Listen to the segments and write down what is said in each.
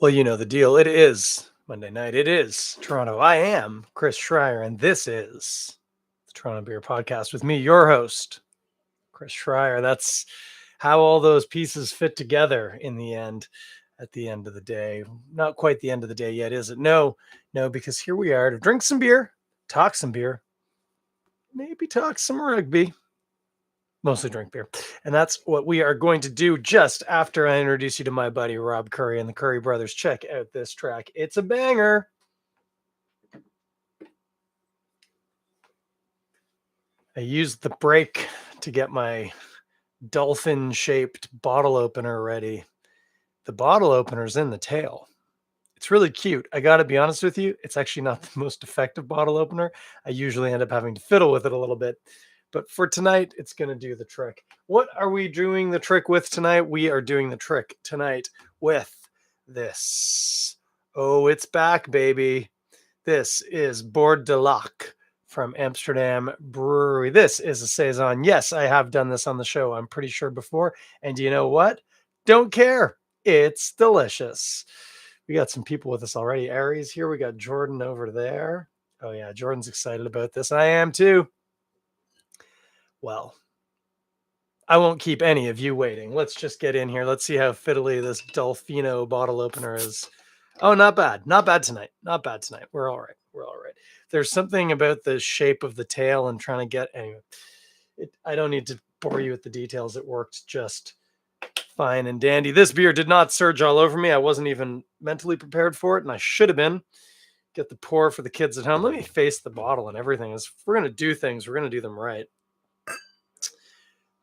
Well, you know the deal. It is Monday night. It is Toronto. I am Chris Schreier, and this is the Toronto Beer Podcast with me, your host, Chris Schreier. That's how all those pieces fit together in the end, at the end of the day. Not quite the end of the day yet, is it? No, because here we are to drink some beer, talk some beer, maybe talk some rugby. Mostly drink beer. And that's what we are going to do just after I introduce you to my buddy Rob Currie and the Currie brothers. Check out this track. It's a banger. I used the break to get my dolphin-shaped bottle opener ready. The bottle opener's in the tail. It's really cute. I got to be honest with you, it's actually not the most effective bottle opener. I usually end up having to fiddle with it a little bit. But for tonight, it's going to do the trick. What are we doing the trick with tonight? We are doing the trick tonight with this. Oh, it's back, baby. This is Bord du Lac from Amsterdam Brewery. This is a Saison. Yes, I have done this on the show, I'm pretty sure, before. And you know what? Don't care. It's delicious. We got some people with us already. Aries here. We got Jordan over there. Oh, yeah. Jordan's excited about this. I am too. Well, I won't keep any of you waiting. Let's just get in here. Let's see how fiddly this Dolfino bottle opener is. Oh, not bad. Not bad tonight. Not bad tonight. We're all right. We're all right. There's something about the shape of the tail and trying to get... Anyway, I don't need to bore you with the details. It worked just fine and dandy. This beer did not surge all over me. I wasn't even mentally prepared for it, and I should have been. Get the pour for the kids at home. Let me face the bottle and everything. If we're going to do things, we're going to do them right.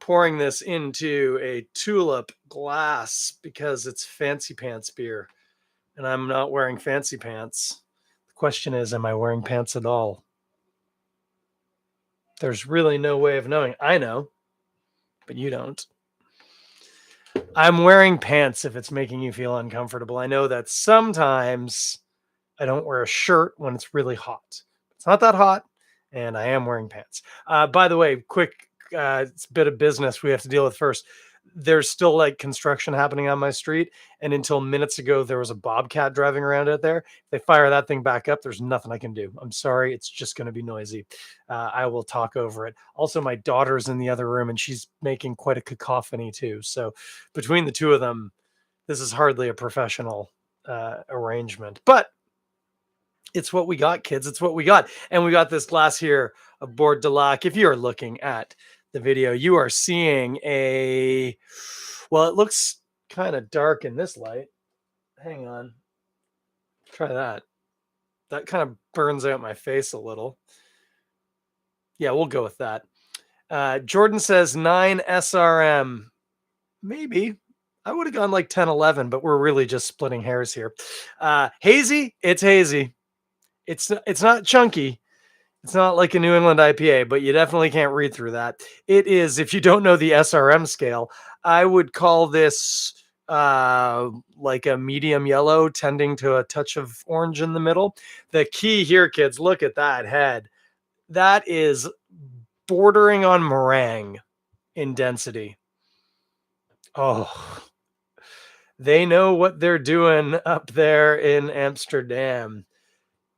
Pouring this into a tulip glass because it's fancy pants beer and I'm not wearing fancy pants. The question is, am I wearing pants at all? There's really no way of knowing. I know, but you don't. I'm wearing pants if it's making you feel uncomfortable. I know that sometimes I don't wear a shirt when it's really hot. It's not that hot, and I am wearing pants. By the way, quick it's a bit of business we have to deal with first. There's still like construction happening on my street, and until minutes ago there was a bobcat driving around out there. If they fire that thing back up, there's nothing I can do. I'm sorry, it's just going to be noisy. I will talk over it. Also, my daughter's in the other room and she's making quite a cacophony too, so between the two of them, this is hardly a professional arrangement, but it's what we got, kids. It's what we got. And we got this glass here of Bord du Lac. If you're looking at the video, you are seeing well, it looks kind of dark in this light. Hang on. Try that. That kind of burns out my face a little. Yeah, we'll go with that. Jordan says 9 SRM. Maybe. I would have gone like 10, 11, but we're really just splitting hairs here. Hazy? It's hazy. It's not chunky. It's not like a New England IPA, but you definitely can't read through that. It is, if you don't know the SRM scale, I would call this like a medium yellow, tending to a touch of orange in the middle. The key here, kids, look at that head. That is bordering on meringue in density. Oh, they know what they're doing up there in Amsterdam.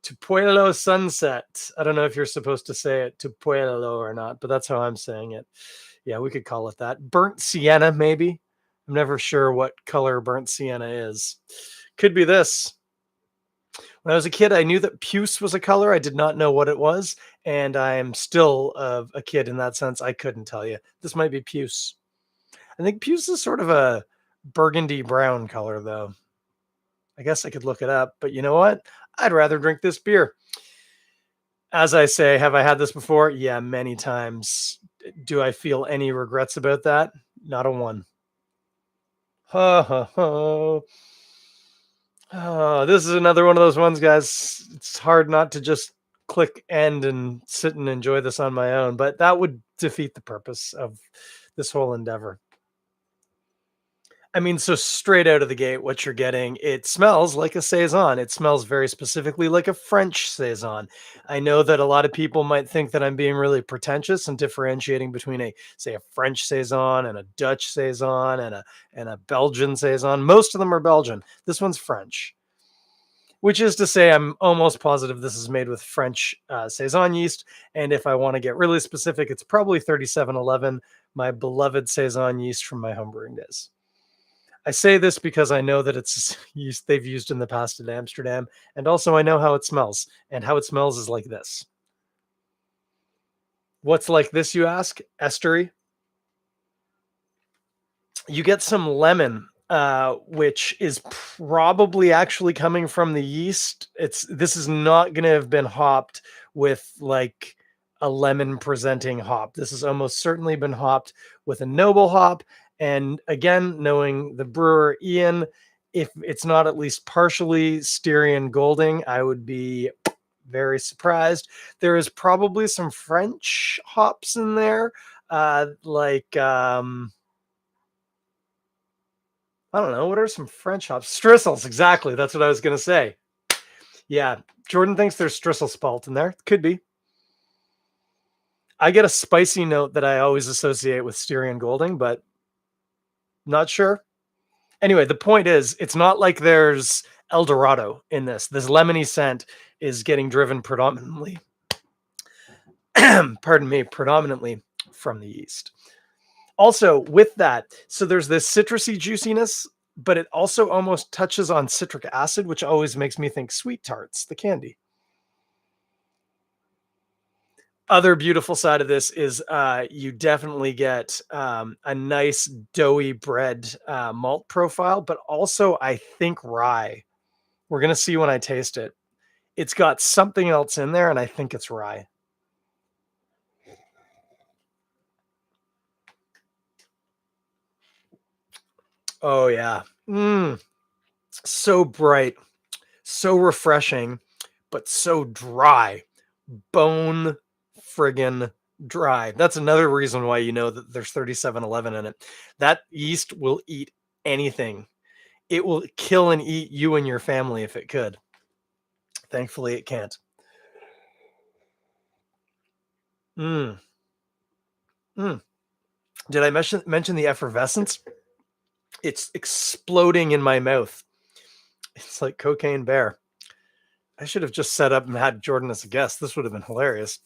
To Pueblo Sunset. I don't know if you're supposed to say it to Pueblo or not, but that's how I'm saying it. Yeah, we could call it that. Burnt sienna, maybe. I'm never sure what color burnt sienna is. Could be this. When I was a kid, I knew that puce was a color. I did not know what it was, and I'm still a kid in that sense. I couldn't tell you. This might be puce. I think puce is sort of a burgundy brown color, though. I guess I could look it up, but you know what? I'd rather drink this beer. As I say, have I had this before? Yeah, many times. Do I feel any regrets about that? Not a one. Ha ha ha. Oh, this is another one of those ones, guys. It's hard not to just click end and sit and enjoy this on my own, but that would defeat the purpose of this whole endeavor. I mean, so straight out of the gate, what you're getting, it smells like a saison. It smells very specifically like a French saison. I know that a lot of people might think that I'm being really pretentious and differentiating between say, a French saison and a Dutch saison and a Belgian saison. Most of them are Belgian. This one's French, which is to say, I'm almost positive this is made with French saison yeast. And if I want to get really specific, it's probably 3711, my beloved saison yeast from my homebrewing days. I say this because I know that it's used, they've used in the past in Amsterdam, and also I know how it smells, and how it smells is like this. What's like this, you ask? Estery. You get some lemon, which is probably actually coming from the yeast. This is not going to have been hopped with like a lemon presenting hop. This has almost certainly been hopped with a noble hop. And again, knowing the brewer Ian, if it's not at least partially Styrian Golding, I would be very surprised. There is probably some French hops in there, like I don't know. What are some French hops? Strissels, exactly. That's what I was going to say. Yeah, Jordan thinks there's Strissel spalt in there. Could be. I get a spicy note that I always associate with Styrian Golding, but not sure. Anyway, the point is, it's not like there's El Dorado in this. This lemony scent is getting driven predominantly, pardon me, predominantly from the yeast. Also, with that, so there's this citrusy juiciness, but it also almost touches on citric acid, which always makes me think sweet tarts, the candy. Other beautiful side of this is you definitely get a nice doughy bread malt profile, but also I think rye. We're going to see when I taste it. It's got something else in there, and I think it's rye. Oh, yeah. So bright, so refreshing, but so dry. Bone friggin' dry. That's another reason why you know that there's 3711 in it. That yeast will eat anything. It will kill and eat you and your family if it could. Thankfully, it can't. Mm. Mm. Did I mention the effervescence? It's exploding in my mouth. It's like cocaine bear. I should have just set up and had Jordan as a guest. This would have been hilarious.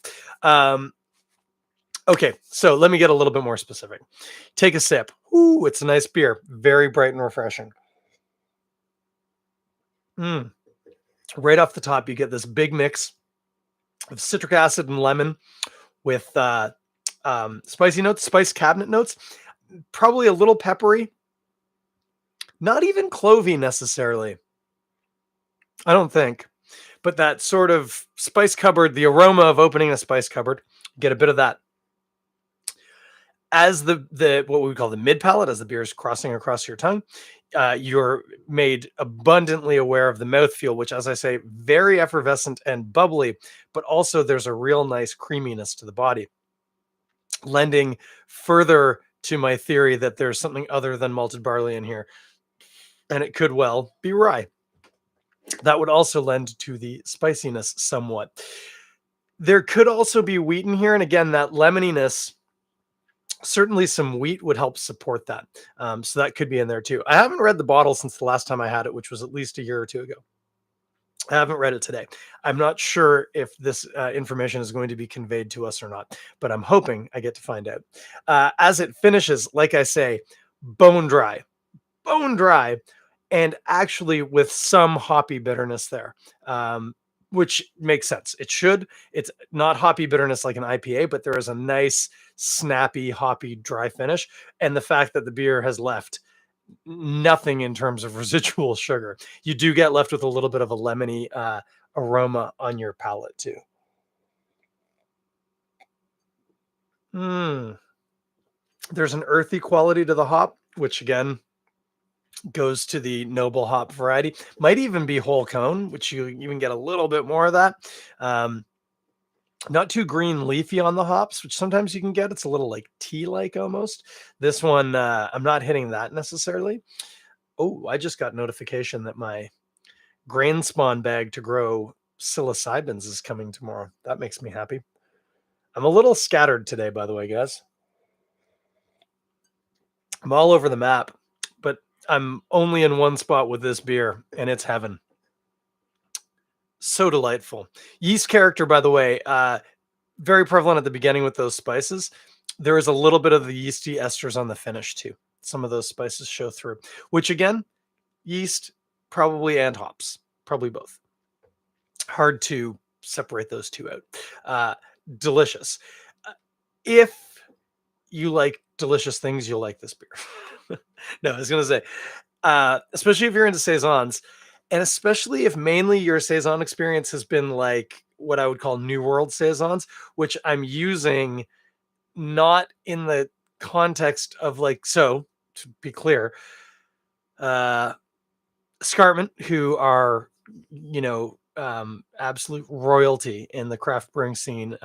Okay, so let me get a little bit more specific. Take a sip. Ooh, it's a nice beer. Very bright and refreshing. Right off the top, you get this big mix of citric acid and lemon with spicy notes, spice cabinet notes, probably a little peppery, not even clovey necessarily. I don't think, but that sort of spice cupboard, the aroma of opening a spice cupboard, get a bit of that. As the what we call the mid palate, as the beer is crossing across your tongue, you're made abundantly aware of the mouthfeel, which, as I say, very effervescent and bubbly, but also there's a real nice creaminess to the body, lending further to my theory that there's something other than malted barley in here, and it could well be rye. That would also lend to the spiciness somewhat. There could also be wheat in here, and again, that lemoniness, certainly some wheat would help support that. So that could be in there too. I haven't read the bottle since the last time I had it, which was at least a year or two ago. I haven't read it today. I'm not sure if this information is going to be conveyed to us or not, but I'm hoping I get to find out. As it finishes, like I say, bone dry, and actually with some hoppy bitterness there, which makes sense. It should. It's not hoppy bitterness like an IPA, but there is a nice, snappy, hoppy, dry finish. And the fact that the beer has left nothing in terms of residual sugar, you do get left with a little bit of a lemony aroma on your palate too. There's an earthy quality to the hop, which again goes to the noble hop variety. Might even be whole cone, which you even get a little bit more of that. Not too green leafy on the hops, which sometimes you can get. It's a little like tea-like almost. This one, I'm not hitting that necessarily. Oh, I just got notification that my grain spawn bag to grow psilocybins is coming tomorrow. That makes me happy. I'm a little scattered today, by the way, guys. I'm all over the map, but I'm only in one spot with this beer, and it's heaven. So delightful. Yeast character, by the way, very prevalent at the beginning with those spices. There is a little bit of the yeasty esters on the finish too. Some of those spices show through, which again, yeast, probably, and hops, probably both. Hard to separate those two out. Delicious. If you like delicious things, you'll like this beer. No, I was going to say, especially if you're into saisons, and especially if mainly your saison experience has been like what I would call New World saisons, which I'm using not in the context of like, so to be clear, uh, Scartman, who are, absolute royalty in the craft brewing scene,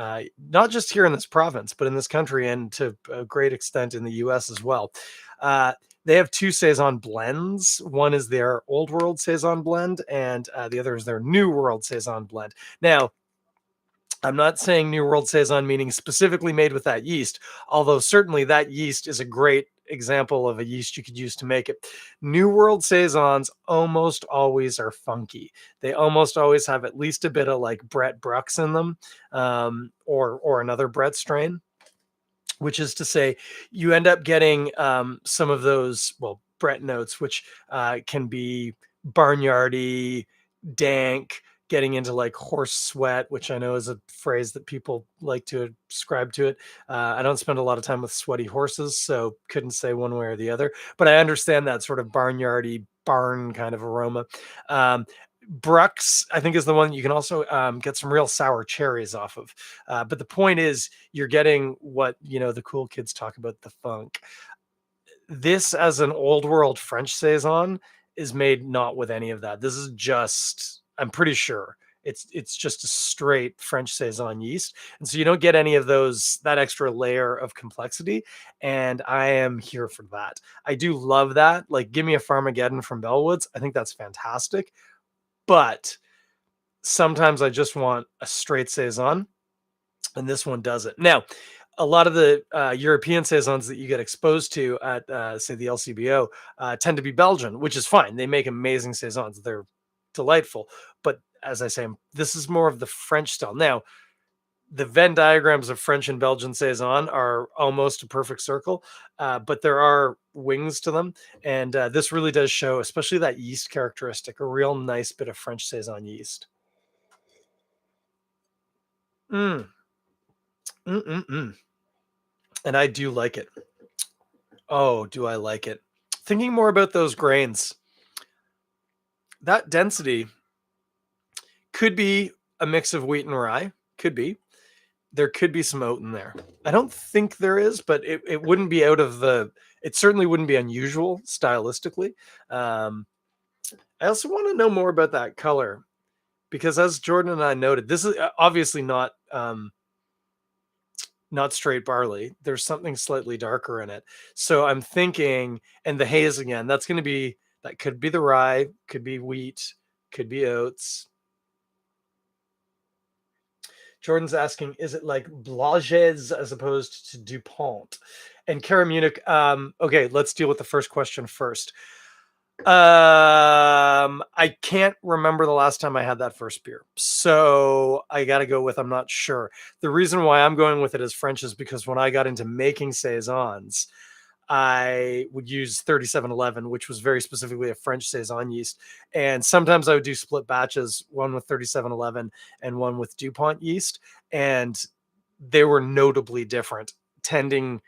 not just here in this province, but in this country and to a great extent in the US as well. Uh, they have two saison blends. One is their old world saison blend, and the other is their new world saison blend. Now, I'm not saying New World Saison meaning specifically made with that yeast, although certainly that yeast is a great example of a yeast you could use to make it. New World Saisons almost always are funky. They almost always have at least a bit of like Brett Brooks in them, or another Brett strain, which is to say you end up getting some of those, well, Brett notes, which can be barnyardy, dank, getting into like horse sweat, which I know is a phrase that people like to ascribe to it. I don't spend a lot of time with sweaty horses, so couldn't say one way or the other, but I understand that sort of barnyardy barn kind of aroma. Brux, I think, is the one you can also get some real sour cherries off of. But the point is, you're getting what, the cool kids talk about, the funk. This, as an old world French saison, is made not with any of that. This is just, I'm pretty sure it's just a straight French saison yeast, and so you don't get any of that extra layer of complexity. And I am here for that. I do love that. Like, give me a Farmageddon from Bellwoods. I think that's fantastic. But sometimes I just want a straight saison, and this one does it. Now, a lot of the European saisons that you get exposed to at, say, the LCBO tend to be Belgian, which is fine. They make amazing saisons; they're delightful. But as I say, this is more of the French style. Now, the Venn diagrams of French and Belgian saison are almost a perfect circle, but there are wings to them, and this really does show, especially that yeast characteristic, a real nice bit of French saison yeast. Mm, mm. And I do like it. Oh, do I like it? Thinking more about those grains, that density could be a mix of wheat and rye. Could be. There could be some oat in there. I don't think there is, but it wouldn't be it certainly wouldn't be unusual stylistically. Um, I also want to know more about that color because, as Jordan and I noted, this is obviously not straight barley. There's something slightly darker in it. So I'm thinking, and the haze again, that could be the rye, could be wheat, could be oats. Jordan's asking, is it like Blages as opposed to DuPont? And Kara Munich, okay, let's deal with the first question first. I can't remember the last time I had that first beer. So I got to go with I'm not sure. The reason why I'm going with it as French is because when I got into making saisons, I would use 3711, which was very specifically a French saison yeast. And sometimes I would do split batches, one with 3711 and one with DuPont yeast. And they were notably different, tending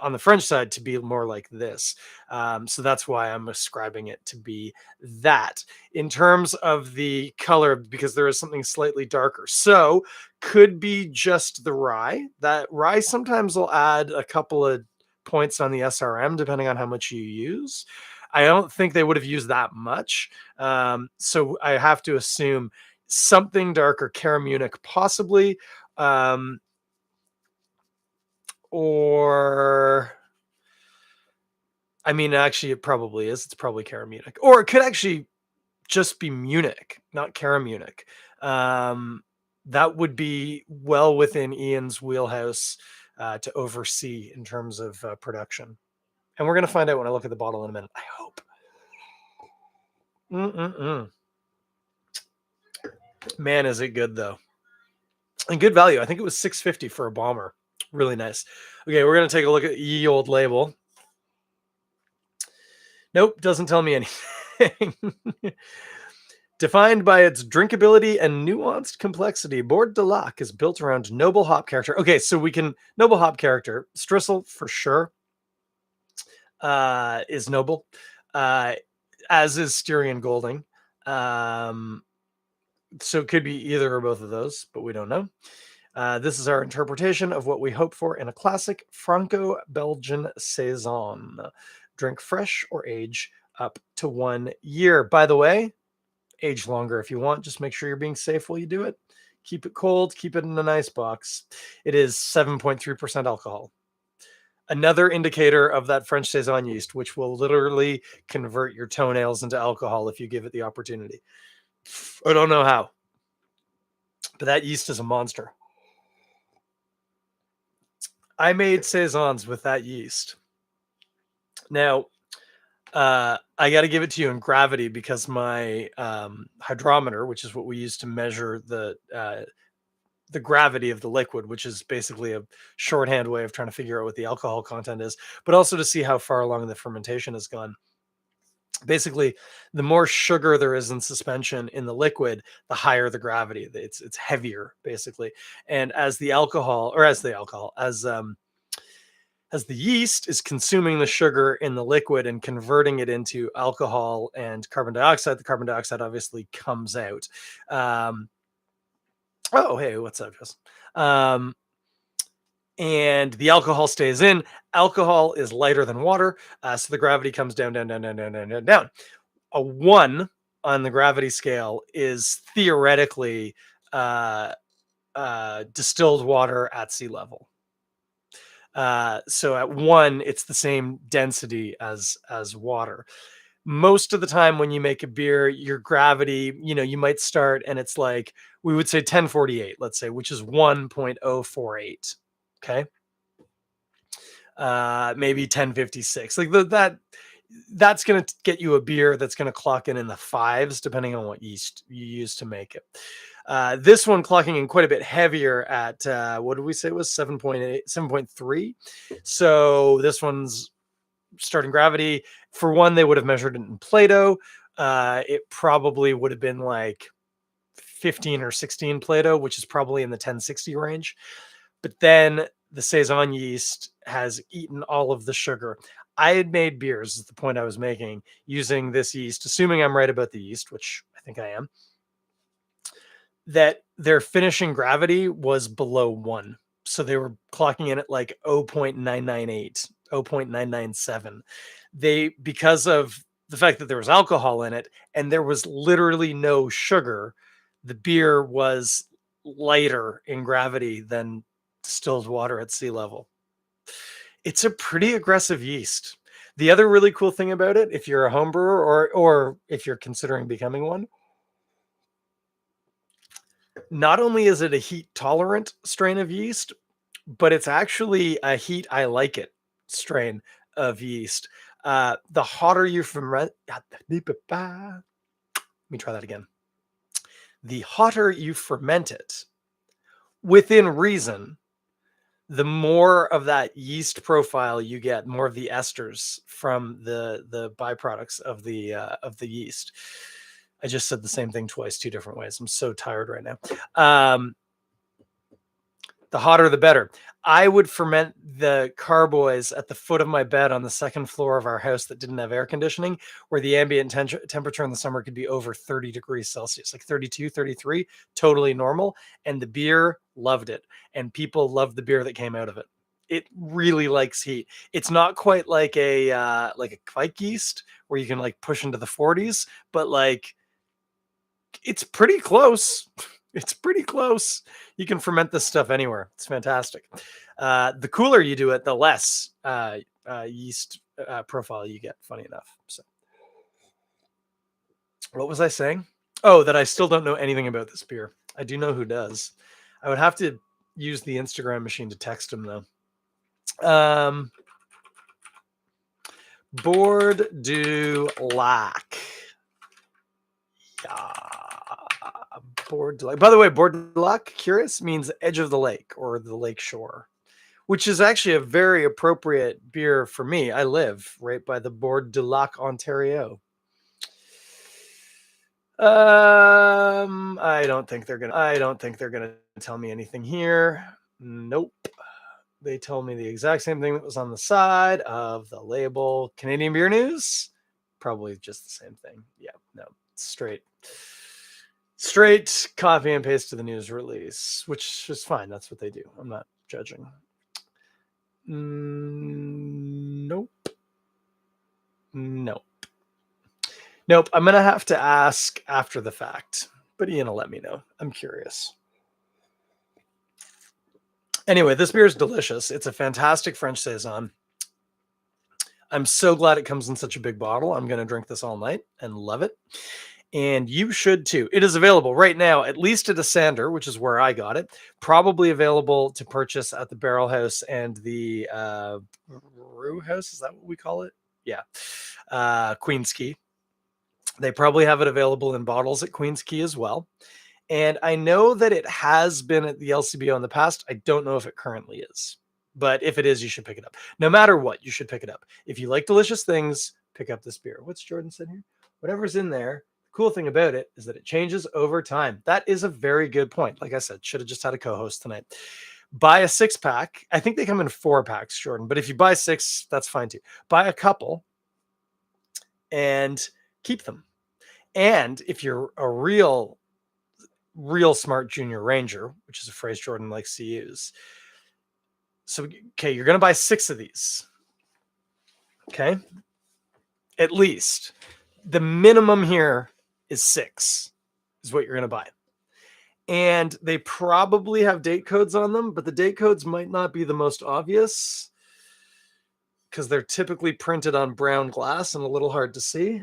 on the French side to be more like this. So that's why I'm ascribing it to be that. In terms of the color, because there is something slightly darker. So could be just the rye. That rye sometimes will add a couple of points on the SRM depending on how much you use. I don't think they would have used that much. So I have to assume something darker, Cara Munich possibly, Um, or I mean, actually, it probably is. It's probably Cara Munich, or it could actually just be Munich, not Cara Munich. Um, that would be well within Ian's wheelhouse to oversee in terms of production. And we're going to find out when I look at the bottle in a minute. I hope. Mm-mm-mm. Man, is it good though, and good value. I think it was $6.50 for a bomber. Really nice. Okay, we're going to take a look at ye old label. Nope, doesn't tell me anything. Defined by its drinkability and nuanced complexity, Bord du Lac is built around noble hop character. Okay, so we can noble hop character. Stristle for sure is noble, as is Styrian Golding. So it could be either or both of those, but we don't know. This is our interpretation of what we hope for in a classic Franco-Belgian saison. Drink fresh or age up to 1 year. By the way, age longer if you want. Just make sure you're being safe while you do it. Keep it cold. Keep it in an ice box. It is 7.3% alcohol. Another indicator of that French saison yeast, which will literally convert your toenails into alcohol if you give it the opportunity. I don't know how, but that yeast is a monster. I made saisons with that yeast. Now, I got to give it to you in gravity because my hydrometer, which is what we use to measure the gravity of the liquid, which is basically a shorthand way of trying to figure out what the alcohol content is, but also to see how far along the fermentation has gone. Basically, the more sugar there is in suspension in the liquid, the higher the gravity. It's heavier, basically. And as the yeast is consuming the sugar in the liquid and converting it into alcohol and carbon dioxide, the carbon dioxide obviously comes out. Oh, hey, what's up, Jess? And the alcohol stays in. Alcohol is lighter than water, so the gravity comes down, down, down, down, down, down, down, down. A 1 on the gravity scale is theoretically distilled water at sea level. So at 1, it's the same density as water. Most of the time when you make a beer, your gravity, you might start and it's like, we would say 1048, let's say, which is 1.048. Okay. Maybe 1056. Like that's going to get you a beer that's going to clock in the 5s, depending on what yeast you use to make it. This one clocking in quite a bit heavier at, what did we say it was? 7.8, 7.3. So this one's starting gravity. For 1, they would have measured it in Plato. It probably would have been like 15 or 16 Plato, which is probably in the 1060 range. But then the saison yeast has eaten all of the sugar. I had made beers, is the point I was making, using this yeast, assuming I'm right about the yeast, which I think I am, that their finishing gravity was below 1. So they were clocking in at like 0.998, 0.997. Because of the fact that there was alcohol in it and there was literally no sugar, the beer was lighter in gravity than distilled water at sea level. It's a pretty aggressive yeast. The other really cool thing about it, if you're a home brewer or if you're considering becoming one, not only is it a heat tolerant strain of yeast, but it's actually a heat I like it strain of yeast. The hotter you ferment, let me try that again. The hotter you ferment it, within reason, the more of that yeast profile you get, more of the esters from the byproducts of the yeast. I just said the same thing twice, 2 different ways. I'm so tired right now. The hotter, the better. I would ferment the carboys at the foot of my bed on the 2nd floor of our house that didn't have air conditioning, where the ambient temperature in the summer could be over 30 degrees Celsius, like 32, 33, totally normal. And the beer loved it. And people loved the beer that came out of it. It really likes heat. It's not quite like a Kvike yeast where you can like push into the 40s, but like it's pretty close. It's pretty close. You can ferment this stuff anywhere. It's fantastic. The cooler you do it, the less yeast profile you get, funny enough. So, what was I saying? Oh, that I still don't know anything about this beer. I do know who does. I would have to use the Instagram machine to text him, though. Bord du Lac. Yeah. Bord du Lac. By the way, Bord du Lac, curious, means edge of the lake or the lake shore, which is actually a very appropriate beer for me. I live right by the Bord du Lac, Ontario. I don't think they're gonna tell me anything here. Nope. They told me the exact same thing that was on the side of the label. Canadian Beer News, probably just the same thing. Yeah, no, straight copy and paste to the news release, which is fine. That's what they do. I'm not judging. Nope. I'm gonna have to ask after the fact, but Ian will let me know. I'm curious. Anyway, this beer is delicious. It's a fantastic French saison. I'm so glad it comes in such a big bottle. I'm going to drink this all night and love it. And you should too. It is available right now, at least at a Sander, which is where I got it. Probably available to purchase at the Barrel House and the Brew House. Is that what we call it? Yeah. Queen's Quay. They probably have it available in bottles at Queen's Quay as well. And I know that it has been at the LCBO in the past. I don't know if it currently is. But if it is, you should pick it up. No matter what, you should pick it up. If you like delicious things, pick up this beer. What's Jordan said here? Whatever's in there, the cool thing about it is that it changes over time. That is a very good point. Like I said, should have just had a co-host tonight. Buy a 6-pack. I think they come in 4 packs, Jordan. But if you buy 6, that's fine too. Buy a couple and keep them. And if you're a real smart junior ranger, which is a phrase Jordan likes to use. So, okay, you're going to buy 6 of these. Okay. At least the minimum here is 6 is what you're going to buy. And they probably have date codes on them, but the date codes might not be the most obvious because they're typically printed on brown glass and a little hard to see.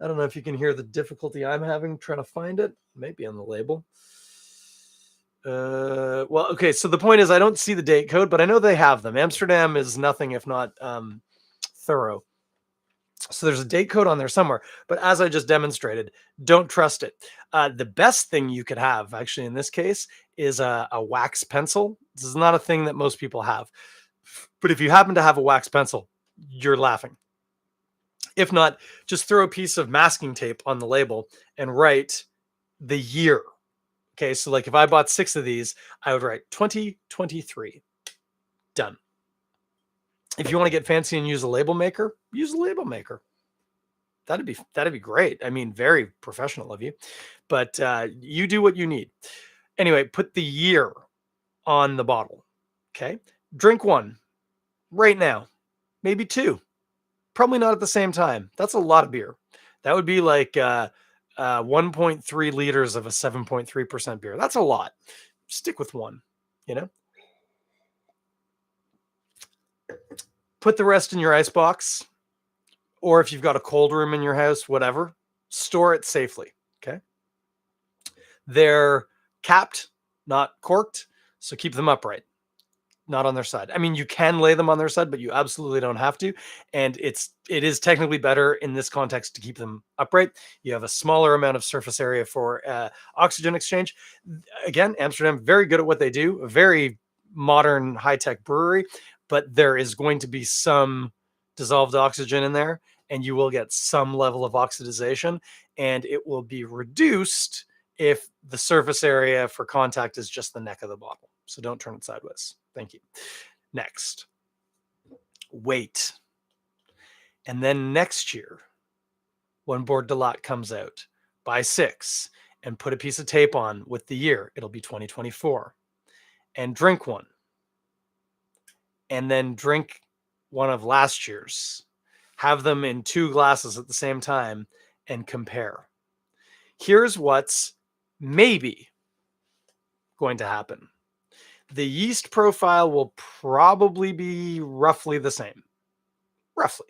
I don't know if you can hear the difficulty I'm having trying to find it. Maybe on the label. Well, okay. So the point is, I don't see the date code, but I know they have them. Amsterdam is nothing if not thorough. So there's a date code on there somewhere. But as I just demonstrated, don't trust it. The best thing you could have, actually, in this case, is a wax pencil. This is not a thing that most people have. But if you happen to have a wax pencil, you're laughing. If not, just throw a piece of masking tape on the label and write the year. Okay, so like if I bought 6 of these, I would write 2023. Done. If you want to get fancy and use a label maker, use a label maker. That'd be great. I mean, very professional of you, but you do what you need. Anyway, put the year on the bottle. Okay, drink 1 right now, maybe 2. Probably not at the same time. That's a lot of beer. That would be like 1.3 liters of a 7.3% beer. That's a lot. Stick with 1, you know? Put the rest in your ice box, or if you've got a cold room in your house, whatever, store it safely, okay? They're capped, not corked, so keep them upright. Not on their side. I mean, you can lay them on their side, but you absolutely don't have to. And it is technically better in this context to keep them upright. You have a smaller amount of surface area for oxygen exchange. Again, Amsterdam, very good at what they do. A very modern, high-tech brewery, but there is going to be some dissolved oxygen in there, and you will get some level of oxidization, and it will be reduced if the surface area for contact is just the neck of the bottle. So don't turn it sideways. Thank you. Next, wait. And then next year, when Bord du Lac comes out, buy 6 and put a piece of tape on with the year. It'll be 2024. And drink 1. And then drink one of last year's. Have them in 2 glasses at the same time and compare. Here's what's maybe going to happen. The yeast profile will probably be roughly the same. Roughly.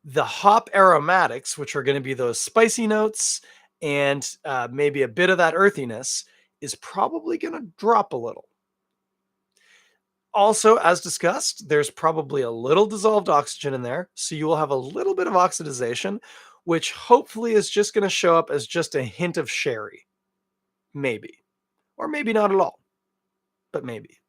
The hop aromatics, which are going to be those spicy notes and maybe a bit of that earthiness, is probably going to drop a little. Also, as discussed, there's probably a little dissolved oxygen in there, so you will have a little bit of oxidization, which hopefully is just going to show up as just a hint of sherry. Maybe. Or maybe not at all, but maybe.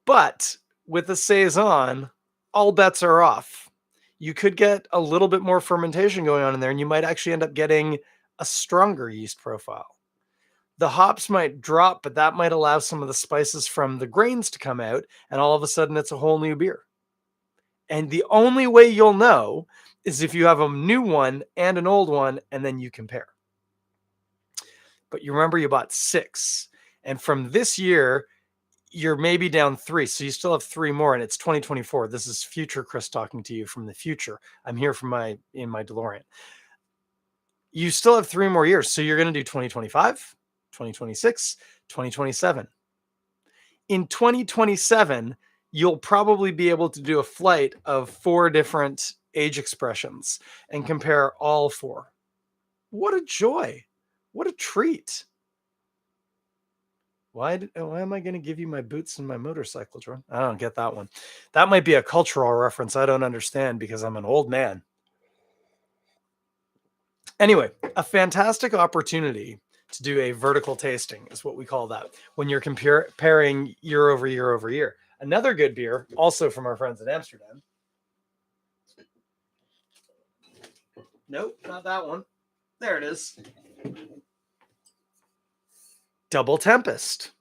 But with the Saison, all bets are off. You could get a little bit more fermentation going on in there, and you might actually end up getting a stronger yeast profile. The hops might drop, but that might allow some of the spices from the grains to come out, and all of a sudden it's a whole new beer. And the only way you'll know is if you have a new one and an old one, and then you compare. But you remember you bought 6, and from this year, you're maybe down 3, so you still have 3 more, and it's 2024. This is future Chris talking to you from the future. I'm here in my DeLorean. You still have 3 more years, so you're going to do 2025, 2026, 2027. In 2027, you'll probably be able to do a flight of 4 different age expressions and compare all 4. What a joy. What a treat. Why am I going to give you my boots and my motorcycle, Jordan? I don't get that one. That might be a cultural reference I don't understand because I'm an old man. Anyway, a fantastic opportunity to do a vertical tasting is what we call that when you're comparing year over year over year. Another good beer, also from our friends in Amsterdam. Nope, not that one. There it is. Double Tempest.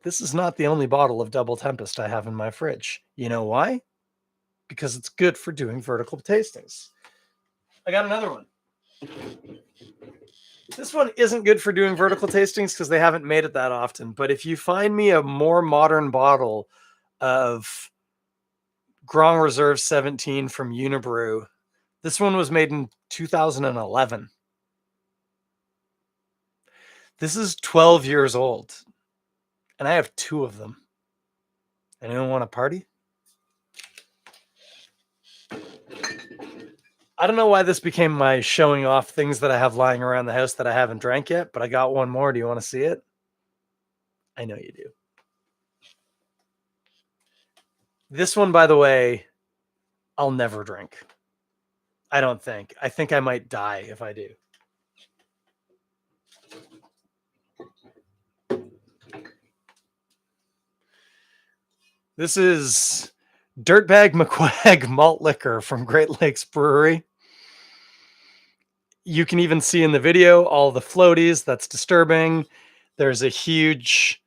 This is not the only bottle of Double Tempest I have in my fridge. You know why? Because it's good for doing vertical tastings. I got another one. This one isn't good for doing vertical tastings because they haven't made it that often. But if you find me a more modern bottle of Grand Reserve 17 from Unibrew, this one was made in 2011. This is 12 years old. And I have 2 of them. Anyone want to party? I don't know why this became my showing off things that I have lying around the house that I haven't drank yet, but I got one more. Do you want to see it? I know you do. This one, by the way, I'll never drink. I don't think. I think I might die if I do. This is Dirtbag McQuag malt liquor from Great Lakes Brewery. You can even see in the video all the floaties. That's disturbing. There's a huge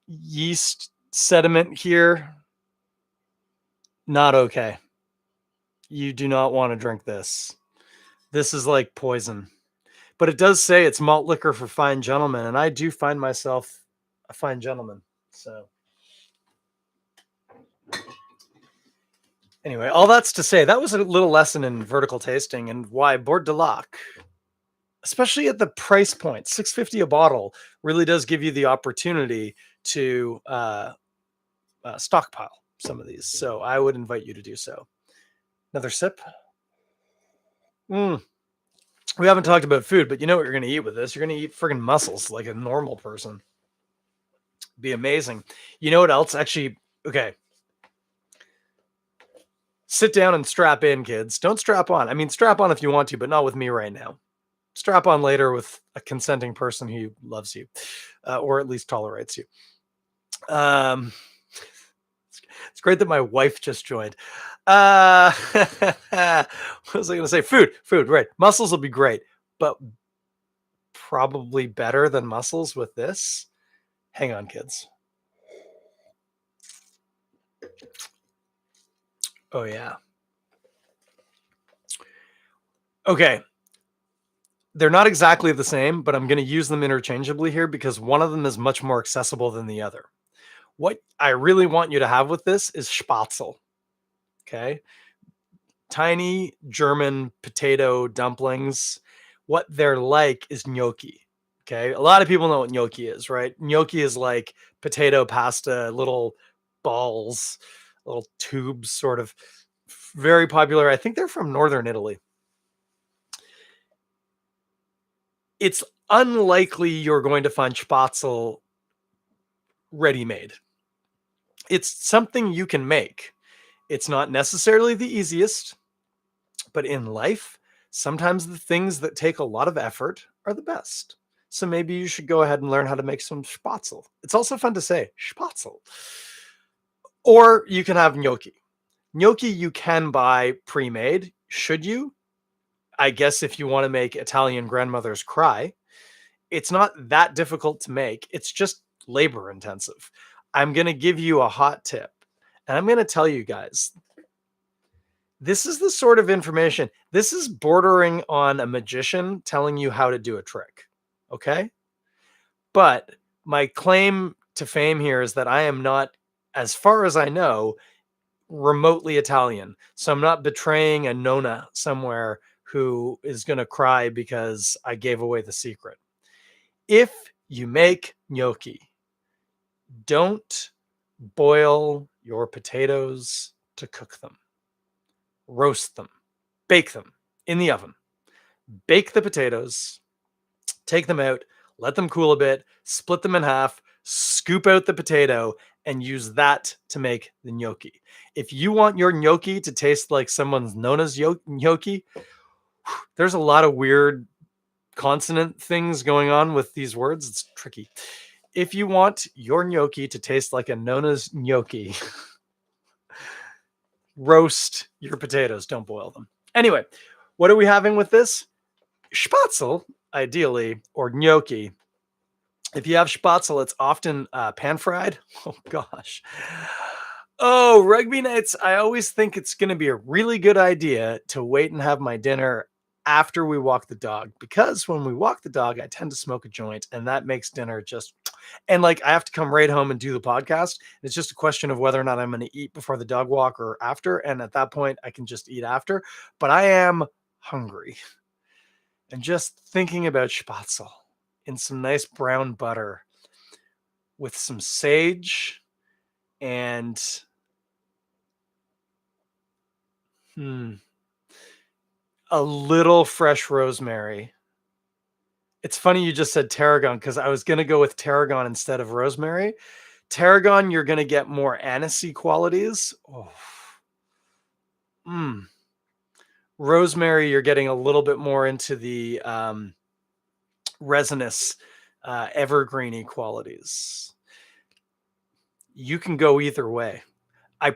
yeast sediment here. Not okay. You do not want to drink this. This is like poison. But it does say it's malt liquor for fine gentlemen, and I do find myself a fine gentleman. So anyway, all that's to say, that was a little lesson in vertical tasting and why Bord du Lac, especially at the price point, $6.50 a bottle, really does give you the opportunity to stockpile some of these. So I would invite you to do so. Another sip. We haven't talked about food, but you know what you're going to eat with this? You're going to eat friggin' mussels like a normal person. Be amazing. You know what else? Actually, okay. Sit down and strap in, kids. Don't strap on. I mean, strap on if you want to, but not with me right now. Strap on later with a consenting person who loves you, or at least tolerates you. It's great that my wife just joined. What was I going to say? Food, right. Mussels will be great, but probably better than mussels with this. Hang on, kids. Oh, yeah. Okay. They're not exactly the same, but I'm going to use them interchangeably here because one of them is much more accessible than the other. What I really want you to have with this is spaetzle. Okay. Tiny German potato dumplings. What they're like is gnocchi. Okay. A lot of people know what gnocchi is, right? Gnocchi is like potato pasta, little balls, little tubes, sort of very popular. I think they're from northern Italy. It's unlikely you're going to find spaetzle ready made. It's something you can make. It's not necessarily the easiest, but in life, sometimes the things that take a lot of effort are the best. So maybe you should go ahead and learn how to make some spaetzle. It's also fun to say spaetzle. Or you can have gnocchi. Gnocchi you can buy pre-made. Should you? I guess if you want to make Italian grandmothers cry, it's not that difficult to make. It's just labor intensive. I'm going to give you a hot tip. And I'm going to tell you guys, this is the sort of information, this is bordering on a magician telling you how to do a trick. Okay? But my claim to fame here is that I am not, as far as I know, remotely Italian. So I'm not betraying a nonna somewhere who is going to cry because I gave away the secret. If you make gnocchi, don't boil your potatoes to cook them. Roast them. Bake them in the oven. Bake the potatoes, take them out, let them cool a bit, split them in half, scoop out the potato, and use that to make the gnocchi. If you want your gnocchi to taste like someone's nonna's gnocchi, there's a lot of weird consonant things going on with these words. It's tricky. If you want your gnocchi to taste like a nonna's gnocchi, roast your potatoes, don't boil them. Anyway, what are we having with this? Spaetzle, ideally, or gnocchi. If you have spaetzle, it's often pan fried. Oh gosh. Oh, rugby nights. I always think it's going to be a really good idea to wait and have my dinner after we walk the dog, because when we walk the dog, I tend to smoke a joint, and that makes dinner just, and like I have to come right home and do the podcast. It's just a question of whether or not I'm going to eat before the dog walk or after. And at that point, I can just eat after. But I am hungry. And just thinking about spaetzle in some nice brown butter with some sage and a little fresh rosemary. It's funny you just said tarragon because I was going to go with tarragon instead of rosemary. Tarragon, you're going to get more anisey qualities. Oh. Rosemary, you're getting a little bit more into the resinous, evergreeny qualities. You can go either way. I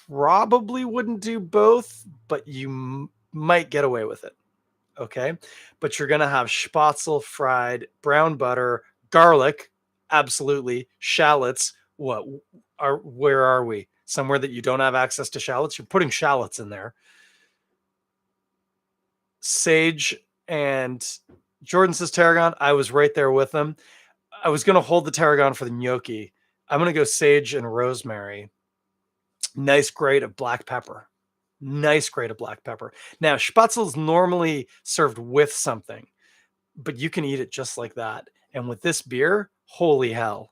probably wouldn't do both, but you might get away with it. Okay. But you're going to have spaetzle, fried, brown butter, garlic, absolutely, shallots. Where are we? Somewhere that you don't have access to shallots? You're putting shallots in there. Sage, and Jordan says tarragon. I was right there with them. I was going to hold the tarragon for the gnocchi. I'm going to go sage and rosemary. Nice grate of black pepper. Nice grate of black pepper. Now, spaetzle is normally served with something, but you can eat it just like that. And with this beer, holy hell,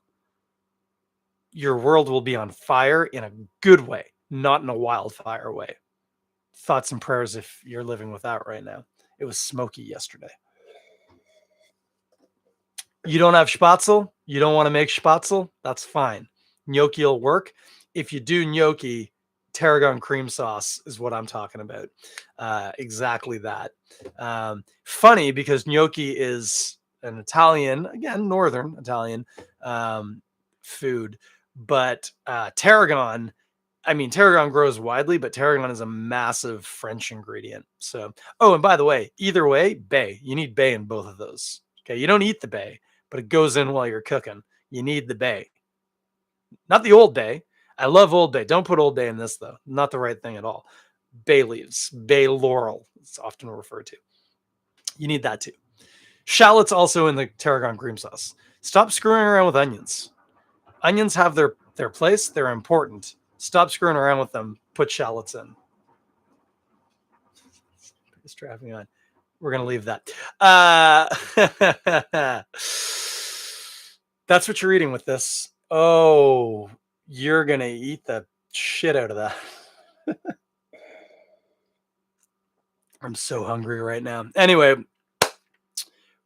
your world will be on fire in a good way, not in a wildfire way. Thoughts and prayers if you're living without right now. It was smoky yesterday. You don't have spaetzle? You don't want to make spaetzle? That's fine. Gnocchi will work. If you do gnocchi, tarragon cream sauce is what I'm talking about. Exactly that. Funny because gnocchi is an Italian, again, northern Italian food, but tarragon, I mean, tarragon grows widely, but tarragon is a massive French ingredient. So, oh, and by the way, either way, bay. You need bay in both of those. Okay, you don't eat the bay, but it goes in while you're cooking. You need the bay. Not the Old Bay. I love Old Bay. Don't put Old Bay in this, though. Not the right thing at all. Bay leaves, bay laurel, it's often referred to. You need that too. Shallots also in the tarragon cream sauce. Stop screwing around with onions. Onions have their place. They're important. Stop screwing around with them. Put shallots in. Biggest traffic on. We're going to leave that. Uh, that's what you're eating with this. Oh, you're going to eat the shit out of that. I'm so hungry right now. Anyway,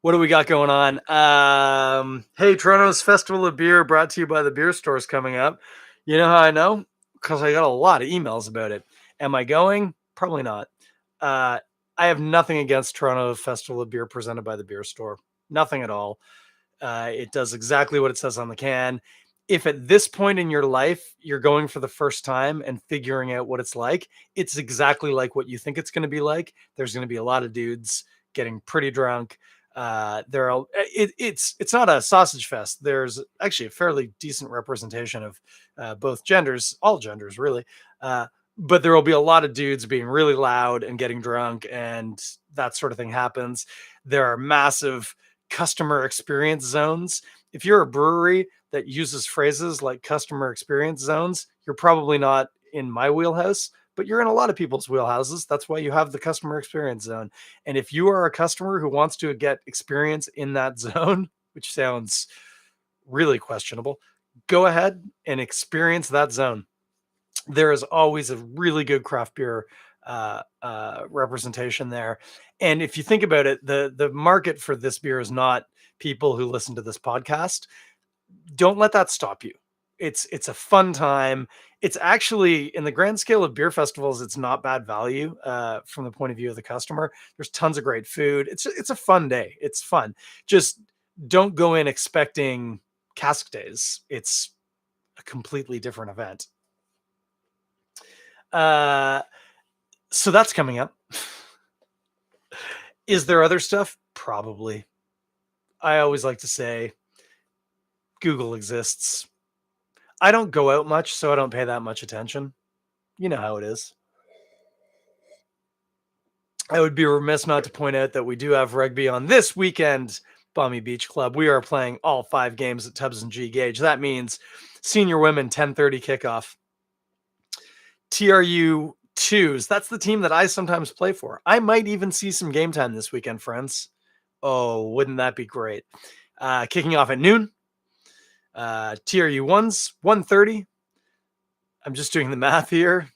what do we got going on? Hey, Toronto's Festival of Beer brought to you by the beer stores coming up. You know how I know? Because I got a lot of emails about it. Am I going? Probably not. I have nothing against Toronto Festival of Beer presented by the beer store. Nothing at all. It does exactly what it says on the can. If at this point in your life you're going for the first time and figuring out what it's like, it's exactly like what you think it's going to be like. There's going to be a lot of dudes getting pretty drunk. It's not a sausage fest. There's actually a fairly decent representation of both genders, all genders really. But there will be a lot of dudes being really loud and getting drunk, and that sort of thing happens. There are massive customer experience zones. If you're a brewery that uses phrases like customer experience zones, you're probably not in my wheelhouse, but you're in a lot of people's wheelhouses. That's why you have the customer experience zone. And if you are a customer who wants to get experience in that zone, which sounds really questionable, go ahead and experience that zone. There is always a really good craft beer representation there. And if you think about it, the market for this beer is not people who listen to this podcast. Don't let that stop you. It's a fun time. It's actually, in the grand scale of beer festivals, it's not bad value from the point of view of the customer. There's tons of great food. It's a fun day. It's fun. Just don't go in expecting cask days. It's a completely different event. So that's coming up. Is there other stuff? Probably. I always like to say Google exists. I don't go out much, so I don't pay that much attention. You know how it is. I would be remiss not to point out that we do have rugby on this weekend. Balmy Beach Club. We are playing all 5 games at Tubbs and G Gage. That means senior women 10:30 kickoff. TRU 2s. That's the team that I sometimes play for. I might even see some game time this weekend, friends. Oh, wouldn't that be great? Kicking off at noon. TRU 1s, 1:30. I'm just doing the math here.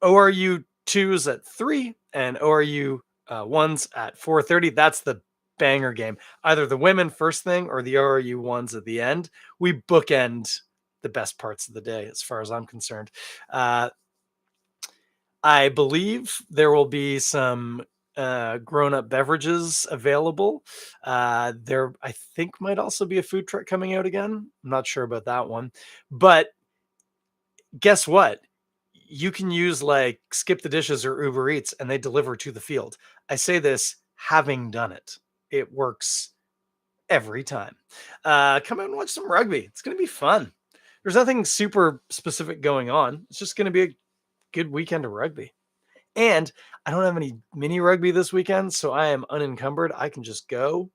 ORU 2s at 3 and ORU 1s at 4:30. That's the banger game. Either the women first thing or the ORU 1s at the end. We bookend the best parts of the day as far as I'm concerned. I believe there will be some grown-up beverages available. There, I think, might also be a food truck coming out again. I'm not sure about that one. But guess what? You can use like Skip the Dishes or Uber Eats and they deliver to the field. I say this having done it. It works every time. Come out and watch some rugby. It's going to be fun. There's nothing super specific going on. It's just going to be a good weekend of rugby. And I don't have any mini rugby this weekend, so I am unencumbered. I can just go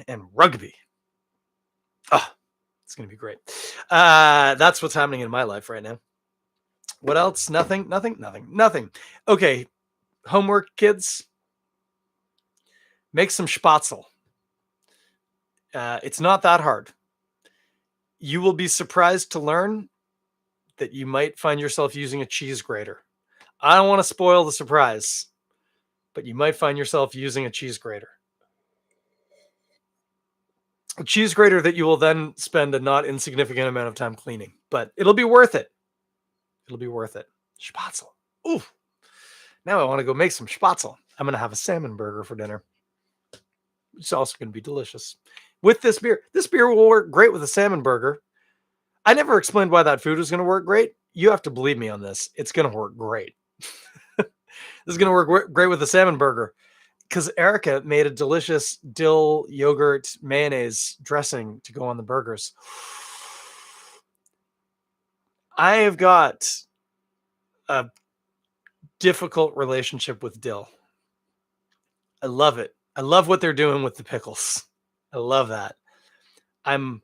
and rugby. Oh, it's going to be great. That's what's happening in my life right now. What else? Nothing. Okay, homework, kids. Make some spaetzle. It's not that hard. You will be surprised to learn that you might find yourself using a cheese grater. I don't want to spoil the surprise, but you might find yourself using a cheese grater. A cheese grater that you will then spend a not insignificant amount of time cleaning, but it'll be worth it. It'll be worth it. Spaetzle. Ooh. Now I want to go make some spaetzle. I'm going to have a salmon burger for dinner. It's also going to be delicious. With this beer will work great with a salmon burger. I never explained why that food was going to work great. You have to believe me on this. It's going to work great. This is going to work great with a salmon burger because Erica made a delicious dill yogurt mayonnaise dressing to go on the burgers. I have got a difficult relationship with dill. I love it. I love what they're doing with the pickles. I love that. I'm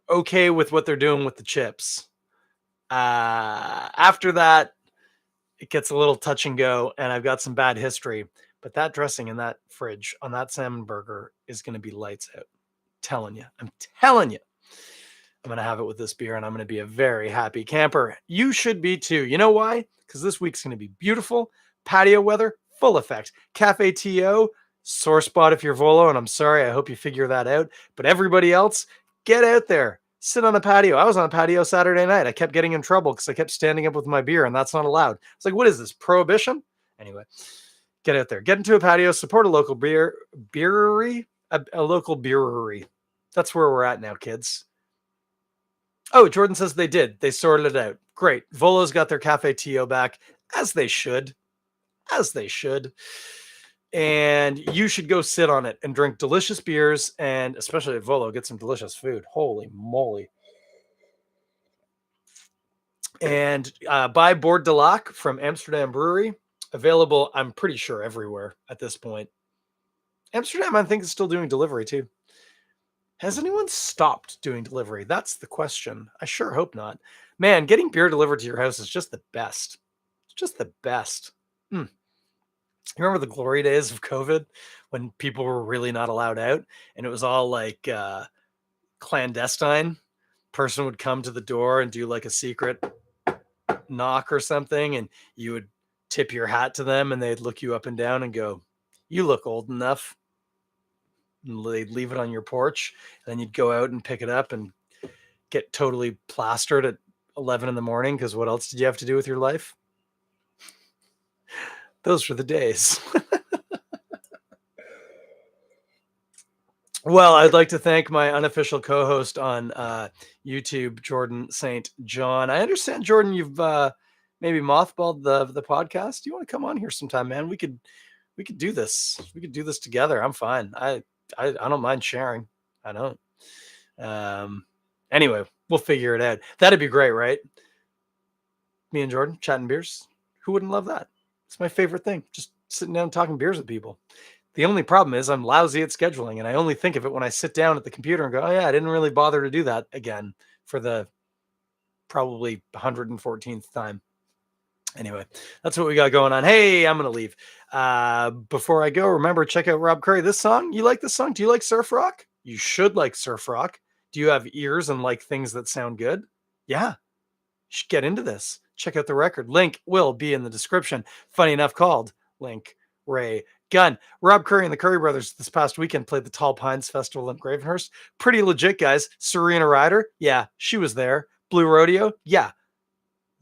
okay with what they're doing with the chips. After that, it gets a little touch and go, and I've got some bad history. But that dressing in that fridge on that salmon burger is going to be lights out. Telling you, I'm telling you. I'm going to have it with this beer and I'm going to be a very happy camper. You should be too. You know why? Because this week's going to be beautiful. Patio weather, full effect. Cafe TO, sore spot if you're Volo. And I'm sorry, I hope you figure that out. But everybody else, get out there. Sit on a patio. I was on a patio Saturday night. I kept getting in trouble because I kept standing up with my beer and that's not allowed. It's like, what is this? Prohibition? Anyway, get out there. Get into a patio. Support a local brewery. A local brewery. That's where we're at now, kids. Oh, Jordan says they did. They sorted it out. Great. Volo's got their Cafe TO back, as they should. As they should. And you should go sit on it and drink delicious beers, and especially at Volo, get some delicious food. Holy moly. And buy Bord du Lac from Amsterdam Brewery. Available, I'm pretty sure, everywhere at this point. Amsterdam, I think, is still doing delivery, too. Has anyone stopped doing delivery? That's the question. I sure hope not. Man, getting beer delivered to your house is just the best. It's just the best. You remember the glory days of COVID when people were really not allowed out and it was all like clandestine? Person would come to the door and do like a secret knock or something, and you would tip your hat to them and they'd look you up and down and go, "You look old enough." And they'd leave it on your porch, and then you'd go out and pick it up and get totally plastered at 11 in the morning because what else did you have to do with your life? Those were the days. Well, I'd like to thank my unofficial co-host on YouTube, Jordan St. John. I understand, Jordan, you've maybe mothballed the podcast. Do you want to come on here sometime, man? We could do this. We could do this together. I'm fine. I don't mind sharing. I don't. Anyway, we'll figure it out. That'd be great, right? Me and Jordan chatting beers. Who wouldn't love that? It's my favorite thing. Just sitting down and talking beers with people. The only problem is I'm lousy at scheduling, and I only think of it when I sit down at the computer and go, "Oh yeah, I didn't really bother to do that again for the probably 114th time." Anyway, that's what we got going on. Hey, I'm going to leave. Before I go, remember, check out Rob Currie. This song, you like this song? Do you like surf rock? You should like surf rock. Do you have ears and like things that sound good? Yeah, you should get into this. Check out the record. Link will be in the description. Funny enough, called Link Ray Gun. Rob Currie and the Currie brothers this past weekend played the Tall Pines Festival in Gravenhurst. Pretty legit, guys. Serena Ryder, yeah, she was there. Blue Rodeo, yeah,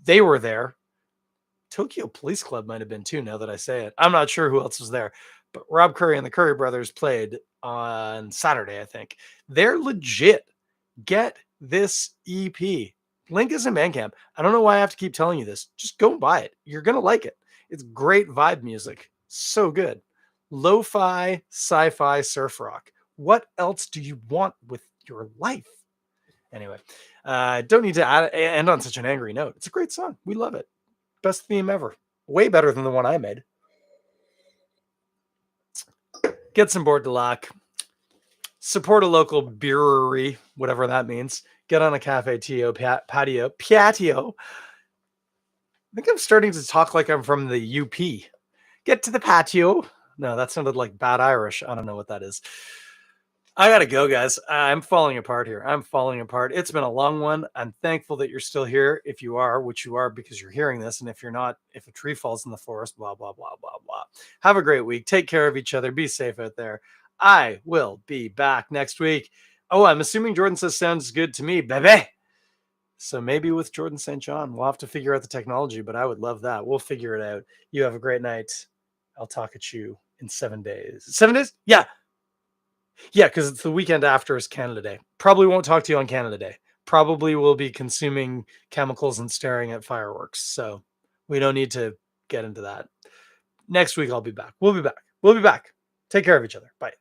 they were there. Tokyo Police Club might have been too, now that I say it. I'm not sure who else was there, but Rob Currie and the Currie brothers played on Saturday, I think. They're legit. Get this EP. Link is in Bandcamp. I don't know why I have to keep telling you this. Just go and buy it. You're going to like it. It's great vibe music. So good. Lo-fi, sci-fi, surf rock. What else do you want with your life? Anyway, don't need to end on such an angry note. It's a great song. We love it. Best theme ever. Way better than the one I made. Get some Bord du Lac. Support a local brewery, whatever that means. Get on a Cafe TO patio. I think I'm starting to talk like I'm from the UP. Get to the patio. No, that sounded like bad Irish. I don't know what that is. I gotta go, guys. I'm falling apart here. I'm falling apart. It's been a long one. I'm thankful that you're still here. If you are, which you are because you're hearing this. And if you're not, if a tree falls in the forest, blah, blah, blah, blah, blah. Have a great week. Take care of each other. Be safe out there. I will be back next week. Oh, I'm assuming Jordan says sounds good to me, baby. So maybe with Jordan St. John, we'll have to figure out the technology, but I would love that. We'll figure it out. You have a great night. I'll talk at you in 7 days. 7 days? Yeah. Yeah, because it's the weekend after is Canada Day. Probably won't talk to you on Canada Day. Probably will be consuming chemicals and staring at fireworks. So we don't need to get into that. Next week, I'll be back. We'll be back. We'll be back. Take care of each other. Bye.